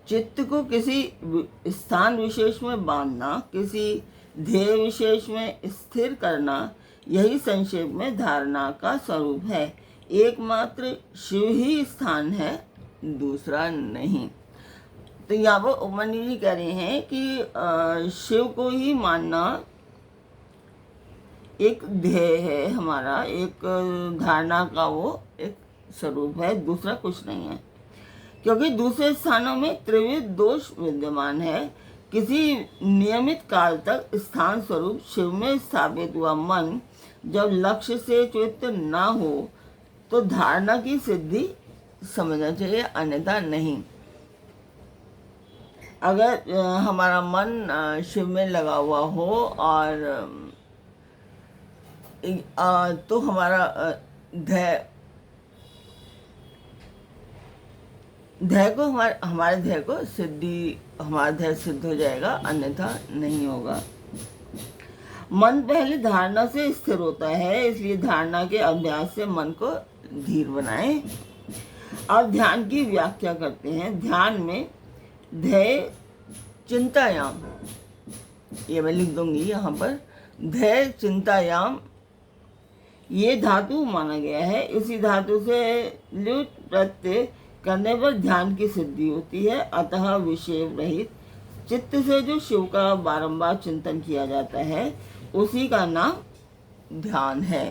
चित्त को किसी स्थान विशेष में बांधना, किसी ध्येय विशेष में स्थिर करना, यही संक्षेप में धारणा का स्वरूप है। एकमात्र शिव ही स्थान है, दूसरा नहीं। तो यहाँ पर उपमन्यु जी कह रहे हैं कि शिव को ही मानना एक ध्येय है हमारा, एक धारणा का वो एक स्वरूप है, दूसरा कुछ नहीं है। क्योंकि दूसरे स्थानों में त्रिविध दोष विद्यमान है। किसी नियमित काल तक स्थान स्वरूप शिव में स्थापित हुआ मन जब लक्ष्य से च्युत ना हो तो धारणा की सिद्धि समझना चाहिए, अन्यथा नहीं। अगर हमारा मन शिव में लगा हुआ हो और तो हमारा हमारे ध्येय को सिद्धि, हमारा ध्येय सिद्ध हो जाएगा, अन्यथा नहीं होगा। मन पहले धारणा से स्थिर होता है, इसलिए धारणा के अभ्यास से मन को धीर बनाएं। अब ध्यान की व्याख्या करते हैं। ध्यान में ध्येय चिंतायाम, ये मैं लिख दूंगी यहाँ पर, ध्येय चिंतायाम ये धातु माना गया है। इसी धातु से ल्युट प्रत्यय करने पर ध्यान की सिद्धि होती है। अतः विषय रहित चित्त से जो शिव का बारंबार चिंतन किया जाता है उसी का नाम ध्यान है।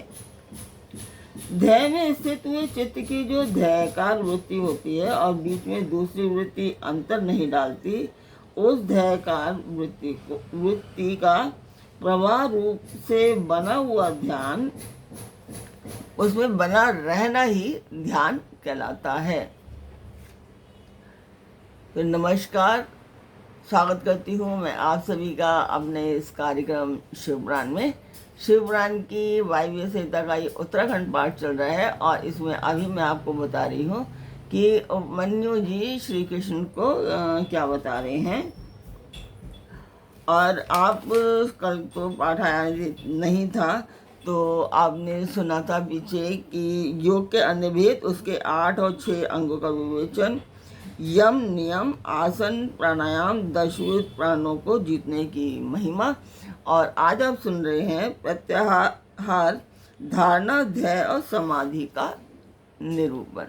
ध्येय में स्थित हुए चित्त की जो ध्येयकार वृत्ति होती है और बीच में दूसरी वृत्ति अंतर नहीं डालती, उस ध्येयकार वृत्ति का प्रवाह रूप से बना हुआ ध्यान, उसमें बना रहना ही ध्यान कहलाता है। तो नमस्कार, स्वागत करती हूँ मैं आप सभी का अपने इस कार्यक्रम शिवपुराण में। शिवपुराण की वायव्य संहिता का ये उत्तराखंड पाठ चल रहा है और इसमें अभी मैं आपको बता रही हूँ कि उपमन्यु जी श्री कृष्ण को क्या बता रहे हैं। और आप कल तो पाठ आया नहीं था तो आपने सुना था पीछे कि योग के अन्य भेद, उसके 8 और 6 अंगों का विवेचन, यम नियम आसन प्राणायाम 10 प्राणों को जीतने की महिमा। और आज आप सुन रहे हैं प्रत्याहार, धारणा, ध्येय और समाधि का निरूपण।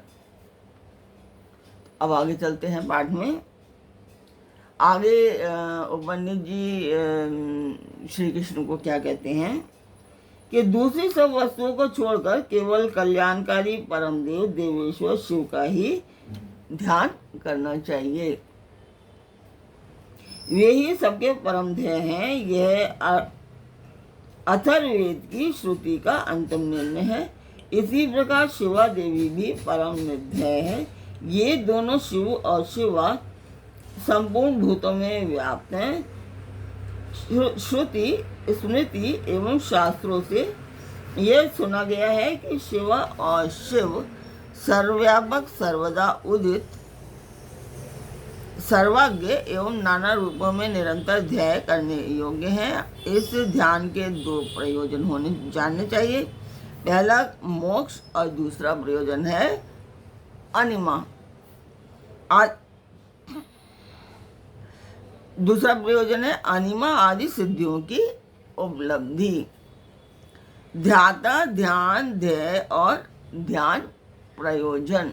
अब आगे चलते हैं पाठ में। आगे उपमन्यु जी श्री कृष्ण को क्या कहते हैं कि दूसरी सब वस्तुओं को छोड़कर केवल कल्याणकारी परमदेव देवेश्वर शिव का ही ध्यान करना चाहिए। वे ही सबके परम ध्येय हैं। यह अथर्ववेद की श्रुति का अंतिम निर्णय है। इसी प्रकार शिवा देवी भी परम ध्येय है। ये दोनों शिव और शिवा संपूर्ण भूतों में व्याप्त हैं। श्रुति, स्मृति एवं शास्त्रों से यह सुना गया है कि शिवा और शिव सर्वव्यापक, सर्वदा उदित, सर्वज्ञ एवं नाना रूपों में निरंतर ध्यान करने योग्य हैं। इस ध्यान के 2 प्रयोजन जानने चाहिए। पहला मोक्ष और दूसरा प्रयोजन है अनिमा। दूसरा प्रयोजन है अनिमा आदि सिद्धियों की उपलब्धि। ध्याता, ध्यान, ध्येय और ध्यान प्रयोजन,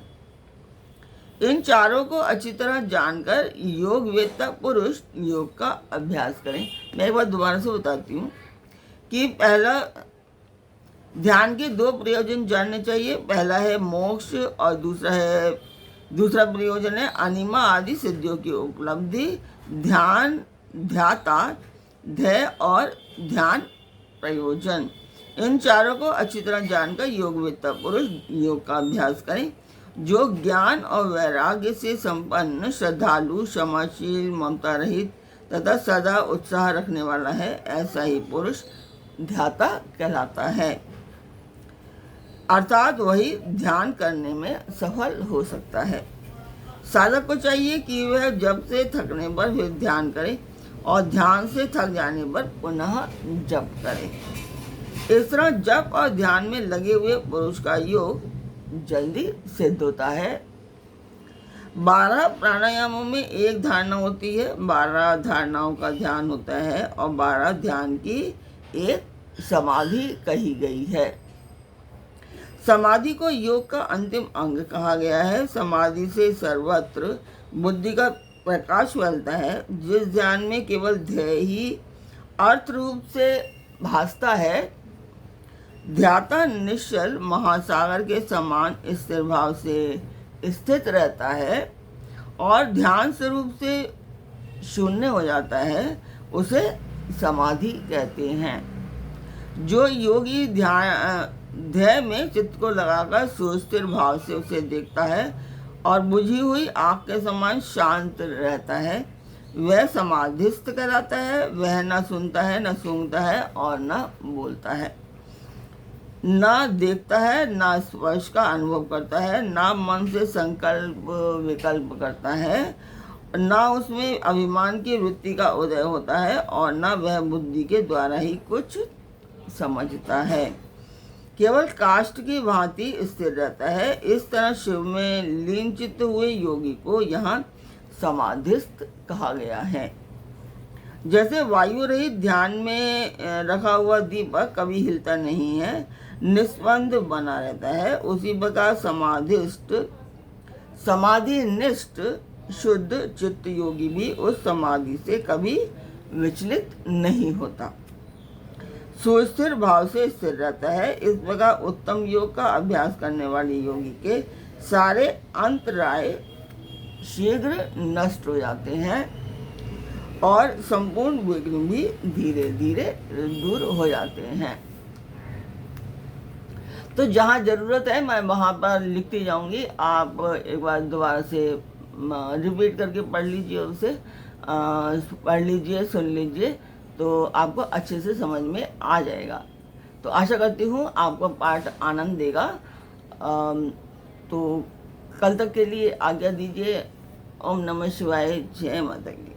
इन चारों को अच्छी तरह जानकर योग वेत्ता पुरुष योग का अभ्यास करें। मैं एक बार दोबारा से बताती हूँ कि पहला ध्यान के 2 प्रयोजन जानने चाहिए। पहला है मोक्ष और दूसरा प्रयोजन है अनिमा आदि सिद्धियों की उपलब्धि। ध्यान, ध्याता, ध्येय और ध्यान प्रयोजन, इन चारों को अच्छी तरह जानकर योगवेत्ता पुरुष योग का अभ्यास करें। जो ज्ञान और वैराग्य से संपन्न, श्रद्धालु, क्षमाशील, ममता रहित तथा सदा उत्साह रखने वाला है, ऐसा ही पुरुष ध्याता कहलाता है। अर्थात वही ध्यान करने में सफल हो सकता है। साधक को चाहिए कि वह जप से थकने पर फिर ध्यान करे और ध्यान से थक जाने पर पुनः जप करे। इस तरह जप और ध्यान में लगे हुए पुरुष का योग जल्दी सिद्ध होता है। 12 प्राणायामों में एक धारणा होती है, 12 धारणाओं का ध्यान होता है और 12 ध्यान की एक समाधि कही गई है। समाधि को योग का अंतिम अंग कहा गया है। समाधि से सर्वत्र बुद्धि का प्रकाश फैलता है। जिस ध्यान में केवल ध्येय ही अर्थ रूप से भासता है, ध्याता निश्चल महासागर के समान स्थिर भाव से स्थित रहता है और ध्यान स्वरूप से शून्य हो जाता है, उसे समाधि कहते हैं। जो योगी ध्येय में चित्त को लगाकर सुस्थिर भाव से उसे देखता है और बुझी हुई आग के समान शांत रहता है, वह समाधिस्थ कहलाता है। वह न सुनता है, न सूंघता है और न बोलता है, ना देखता है, ना स्पर्श का अनुभव करता है, ना मन से संकल्प विकल्प करता है, ना उसमें अभिमान की वृत्ति का उदय होता है और ना वह बुद्धि के द्वारा ही कुछ समझता है, केवल काष्ठ की भांति स्थिर रहता है। इस तरह शिव में लीन चित्त हुए योगी को यहाँ समाधिस्थ कहा गया है। जैसे वायु रहित ध्यान में रखा हुआ दीपक कभी हिलता नहीं है, निस्पंद बना रहता है, उसी प्रकार समाधिनिष्ठ शुद्ध चित्त योगी भी उस समाधि से कभी विचलित नहीं होता, सुस्थिर भाव से स्थिर रहता है। इस प्रकार उत्तम योग का अभ्यास करने वाले योगी के सारे अंतराय शीघ्र नष्ट हो जाते हैं और संपूर्ण विघ्न भी धीरे धीरे दूर हो जाते हैं। तो जहाँ ज़रूरत है मैं वहाँ पर लिखती जाऊँगी, आप एक बार दोबारा से रिपीट करके पढ़ लीजिए, उसे पढ़ लीजिए, सुन लीजिए, तो आपको अच्छे से समझ में आ जाएगा। तो आशा करती हूँ आपको पाठ आनंद देगा। तो कल तक के लिए आज्ञा दीजिए। ओम नमः शिवाय। जय माता की।